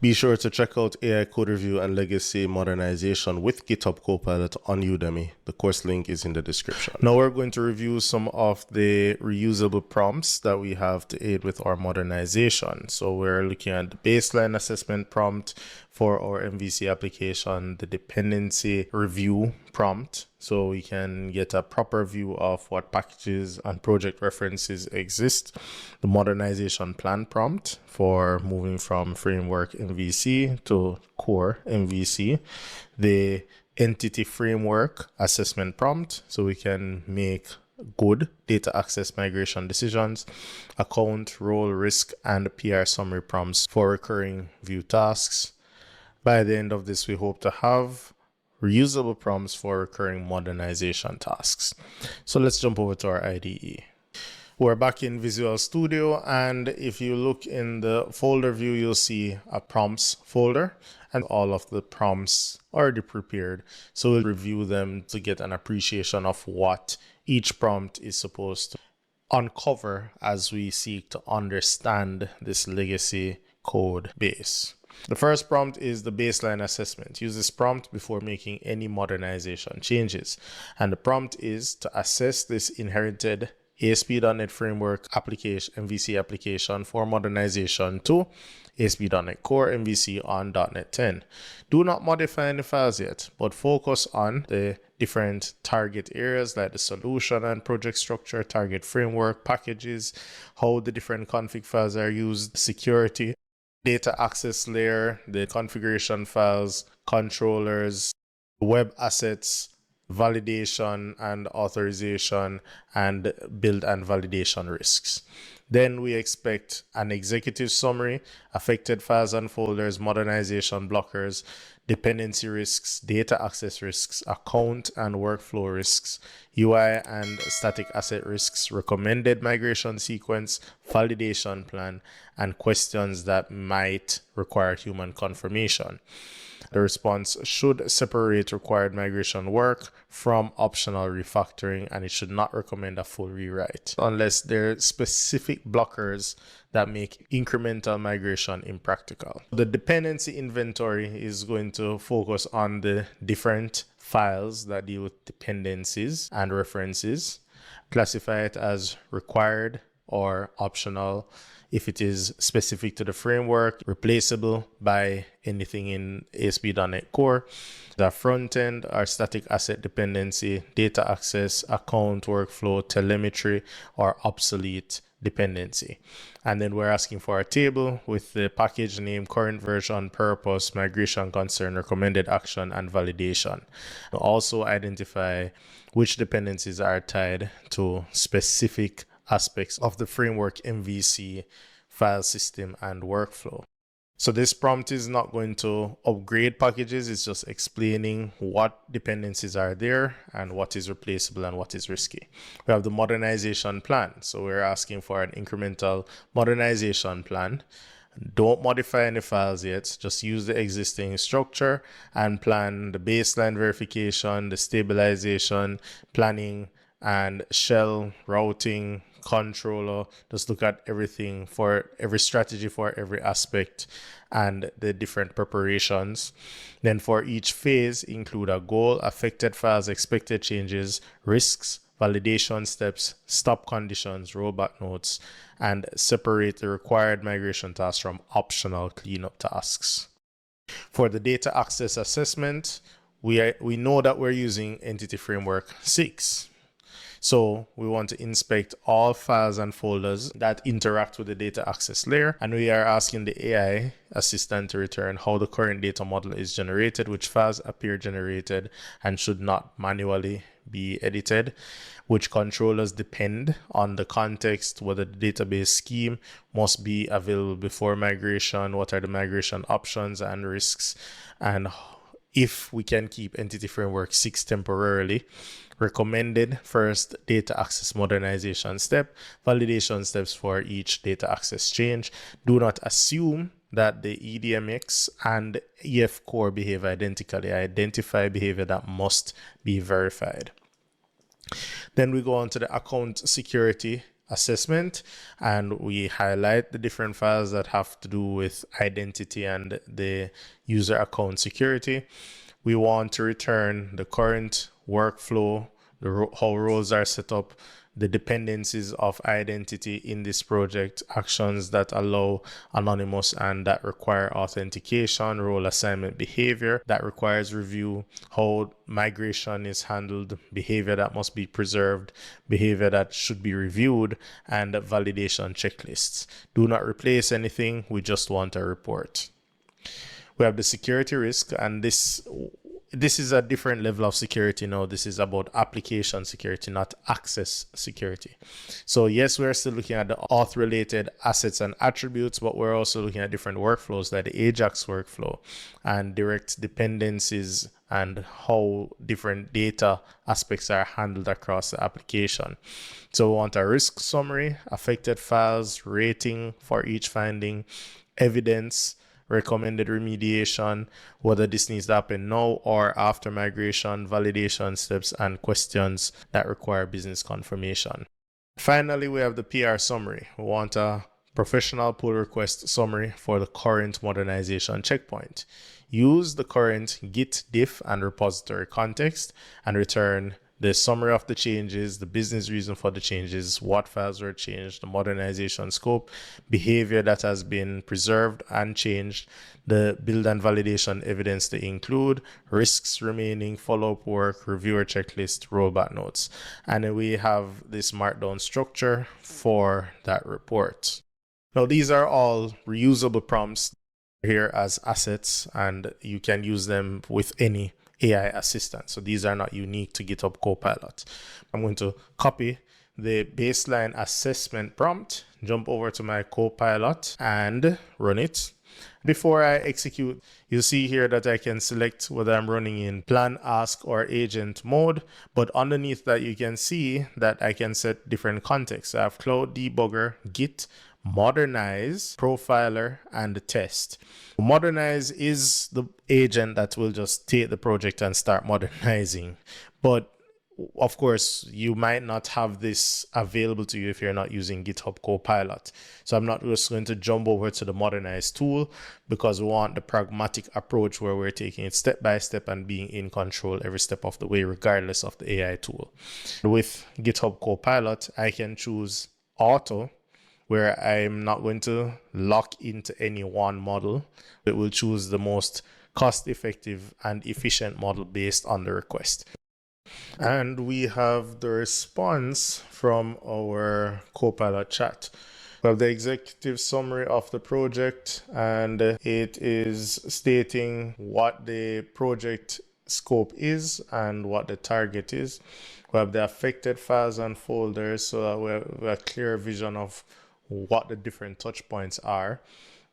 Be sure to check out AI Code Review and Legacy Modernization with GitHub Copilot on Udemy. The course link is in the description. Now we're going to review some of the reusable prompts that we have to aid with our modernization. So we're looking at the baseline assessment prompt for our MVC application, the dependency review prompt, so we can get a proper view of what packages and project references exist, the modernization plan prompt for moving from framework MVC to core MVC, the entity framework assessment prompt, so we can make good data access migration decisions, account, role, risk, and PR summary prompts for recurring view tasks. By the end of this, we hope to have reusable prompts for recurring modernization tasks. So let's jump over to our IDE. We're back in Visual Studio, and if you look in the folder view, you'll see a prompts folder and all of the prompts already prepared. So we'll review them to get an appreciation of what each prompt is supposed to uncover as we seek to understand this legacy code base. The first prompt is the baseline assessment. Use this prompt before making any modernization changes. And the prompt is to assess this inherited ASP.NET Framework application, MVC application for modernization to ASP.NET Core MVC on .NET 10. Do not modify any files yet, but focus on the different target areas like the solution and project structure, target framework, packages, how the different config files are used, security, data access layer, the configuration files, controllers, web assets, validation and authorization, and build and validation risks. Then we expect an executive summary, affected files and folders, modernization blockers, dependency risks, data access risks, account and workflow risks, UI and static asset risks, recommended migration sequence, validation plan, and questions that might require human confirmation. The response should separate required migration work from optional refactoring, and it should not recommend a full rewrite unless there are specific blockers that make incremental migration impractical. The dependency inventory is going to focus on the different files that deal with dependencies and references, classify it as required or optional if it is specific to the framework, replaceable by anything in ASP.NET Core. The front end are static asset dependency, data access, account, workflow, telemetry, or obsolete dependency. And then we're asking for a table with the package name, current version, purpose, migration concern, recommended action, and validation. We'll also identify which dependencies are tied to specific aspects of the framework MVC, file system, and workflow. So this prompt is not going to upgrade packages, it's just explaining what dependencies are there and what is replaceable and what is risky. We have the modernization plan. So we're asking for an incremental modernization plan. Don't modify any files yet, just use the existing structure and plan the baseline verification, the stabilization, planning, and shell routing, controller. Just look at everything for every strategy for every aspect and the different preparations. Then for each phase, include a goal, affected files, expected changes, risks, validation steps, stop conditions, rollback notes, and separate the required migration tasks from optional cleanup tasks. For the data access assessment, we know that we're using Entity Framework 6. So we want to inspect all files and folders that interact with the data access layer. And we are asking the AI assistant to return how the current data model is generated, which files appear generated and should not manually be edited, which controllers depend on the context, whether the database scheme must be available before migration, what are the migration options and risks, and if we can keep Entity Framework 6 temporarily. Recommended first data access modernization step, validation steps for each data access change. Do not assume that the EDMX and EF core behave identically. Identify behavior that must be verified. Then we go on to the account security assessment, and we highlight the different files that have to do with identity and the user account security. We want to return the current workflow, how roles are set up, the dependencies of identity in this project, actions that allow anonymous and that require authentication, role assignment behavior that requires review, how migration is handled, behavior that must be preserved, behavior that should be reviewed, and validation checklists. Do not replace anything, we just want a report. We have the security risk, and this is a different level of security now. This is about application security, not access security. So yes, we're still looking at the auth related assets and attributes, but we're also looking at different workflows like the Ajax workflow and direct dependencies and how different data aspects are handled across the application. So we want a risk summary, affected files, rating for each finding, evidence, recommended remediation, whether this needs to happen now or after migration, validation steps, and questions that require business confirmation. Finally, we have the PR summary. We want a professional pull request summary for the current modernization checkpoint. Use the current Git, diff, and repository context and return the summary of the changes, the business reason for the changes, what files were changed, the modernization scope, behavior that has been preserved and changed, the build and validation evidence to include, risks remaining, follow-up work, reviewer checklist, rollback notes. And then we have this markdown structure for that report. Now, these are all reusable prompts here as assets, and you can use them with any AI assistant. So these are not unique to GitHub Copilot. I'm going to copy the baseline assessment prompt, jump over to my Copilot and run it. Before I execute, you'll see here that I can select whether I'm running in plan, ask, or agent mode. But underneath that, you can see that I can set different contexts. I have Cloud Debugger, Git, Modernize, Profiler, and Test. Modernize is the agent that will just take the project and start modernizing. But of course, you might not have this available to you if you're not using GitHub Copilot. So I'm not just going to jump over to the Modernize tool because we want the pragmatic approach where we're taking it step by step and being in control every step of the way, regardless of the AI tool. With GitHub Copilot, I can choose Auto, where I'm not going to lock into any one model. It will choose the most cost-effective and efficient model based on the request. And we have the response from our Copilot chat. We have the executive summary of the project, and it is stating what the project scope is and what the target is. We have the affected files and folders, so that we have a clear vision of what the different touch points are.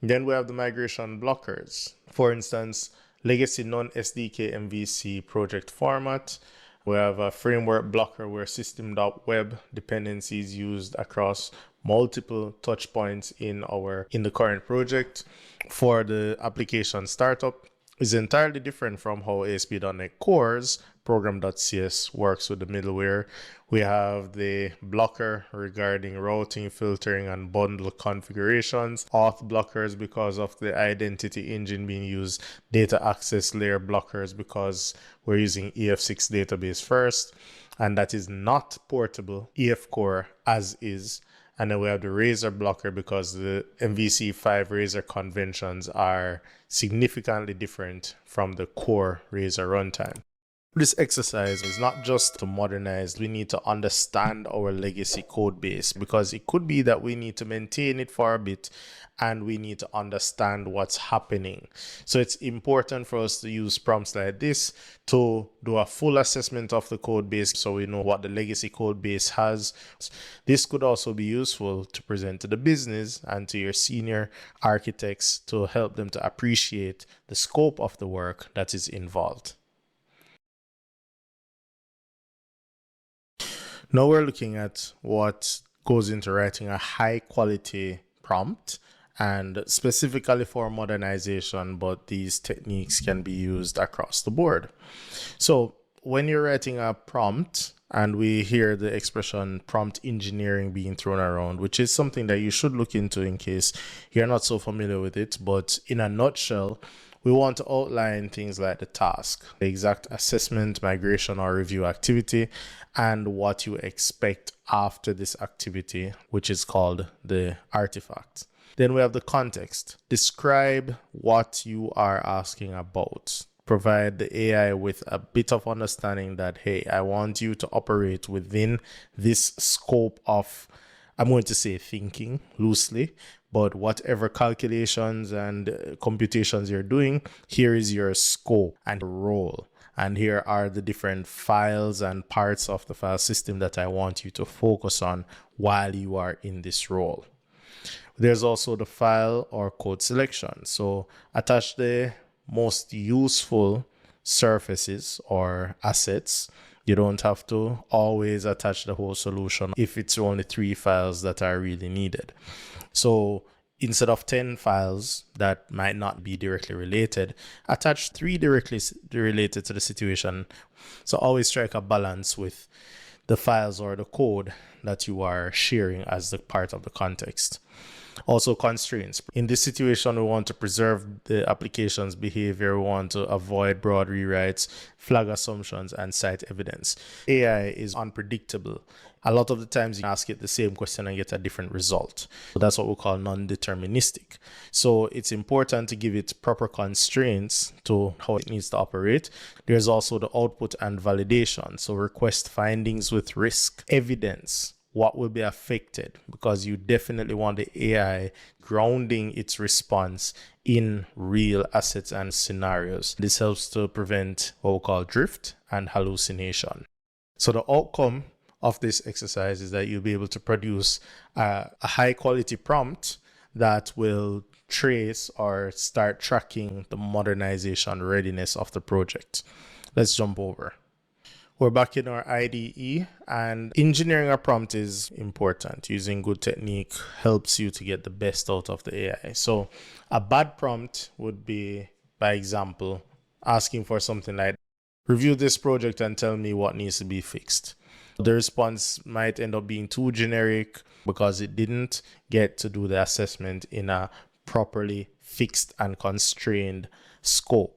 Then we have the migration blockers. For instance, legacy non-SDK MVC project format. We have a framework blocker where system.web dependencies used across multiple touch points in the current project. For the application startup, is entirely different from how ASP.NET Core's program.cs works with the middleware. We have the blocker regarding routing, filtering, and bundle configurations, auth blockers because of the identity engine being used, data access layer blockers because we're using EF6 database first, and that is not portable EF Core as is. And then we have the Razor blocker because the MVC5 Razor conventions are significantly different from the core Razor runtime. This exercise is not just to modernize. We need to understand our legacy code base because it could be that we need to maintain it for a bit and we need to understand what's happening. So it's important for us to use prompts like this to do a full assessment of the code base so we know what the legacy code base has. This could also be useful to present to the business and to your senior architects to help them to appreciate the scope of the work that is involved. Now we're looking at what goes into writing a high quality prompt, and specifically for modernization, but these techniques can be used across the board. So when you're writing a prompt, and we hear the expression prompt engineering being thrown around, which is something that you should look into in case you're not so familiar with it. But in a nutshell, we want to outline things like the task, the exact assessment, migration, or review activity, and what you expect after this activity, which is called the artifact. Then we have the context. Describe what you are asking about. Provide the AI with a bit of understanding that, hey, I want you to operate within this scope of, I'm going to say thinking loosely, but whatever calculations and computations you're doing, here is your scope and role. And here are the different files and parts of the file system that I want you to focus on while you are in this role. There's also the file or code selection. So attach the most useful surfaces or assets. You don't have to always attach the whole solution if it's only 3 files that are really needed. So instead of 10 files that might not be directly related, attach 3 directly related to the situation. So always strike a balance with the files or the code that you are sharing as the part of the context. Also, constraints. In this situation, we want to preserve the application's behavior. We want to avoid broad rewrites, flag assumptions, and cite evidence. AI is unpredictable. A lot of the times you ask it the same question and get a different result. So that's what we call non-deterministic. So it's important to give it proper constraints to how it needs to operate. There's also the output and validation. So request findings with risk, evidence, what will be affected, because you definitely want the AI grounding its response in real assets and scenarios. This helps to prevent what we call drift and hallucination. So the outcome of this exercise is that you'll be able to produce a high quality prompt that will trace or start tracking the modernization readiness of the project. Let's jump over. We're back in our IDE, and engineering a prompt is important. Using good technique helps you to get the best out of the AI. So a bad prompt would be, by example, asking for something like, review this project and tell me what needs to be fixed. The response might end up being too generic because it didn't get to do the assessment in a properly fixed and constrained scope.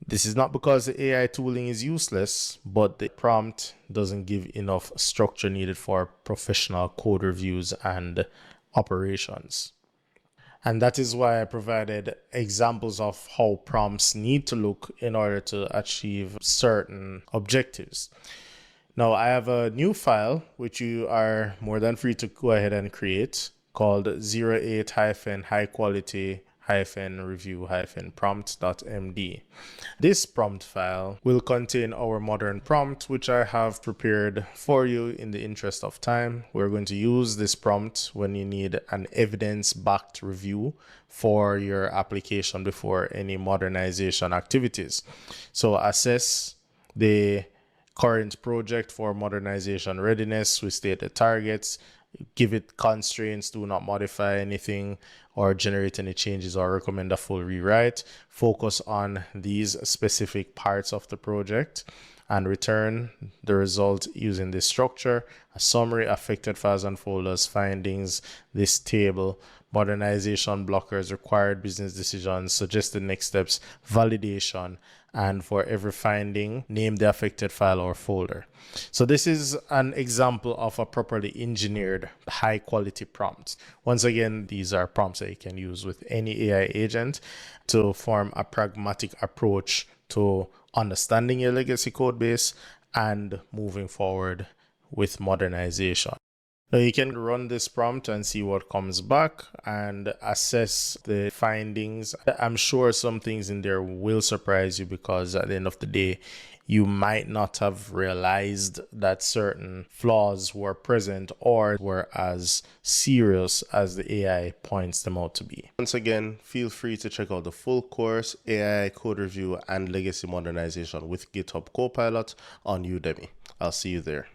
This is not because the AI tooling is useless, but the prompt doesn't give enough structure needed for professional code reviews and operations. And that is why I provided examples of how prompts need to look in order to achieve certain objectives. Now, I have a new file, which you are more than free to go ahead and create, called 08-high quality review-prompt.md. This prompt file will contain our modern prompt, which I have prepared for you in the interest of time. We're going to use this prompt when you need an evidence-backed review for your application before any modernization activities. So assess the current project for modernization readiness. We state the targets, give it constraints, do not modify anything or generate any changes or recommend a full rewrite. Focus on these specific parts of the project and return the result using this structure: a summary, affected files and folders, findings, this table, modernization blockers, required business decisions, suggested next steps, validation, and for every finding, name the affected file or folder. So this is an example of a properly engineered high quality prompt. Once again, these are prompts that you can use with any AI agent to form a pragmatic approach to understanding your legacy code base and moving forward with modernization. Now you can run this prompt and see what comes back and assess the findings. I'm sure some things in there will surprise you, because at the end of the day, you might not have realized that certain flaws were present or were as serious as the AI points them out to be. Once again, feel free to check out the full course, AI Code Review and Legacy Modernization with GitHub Copilot on Udemy. I'll see you there.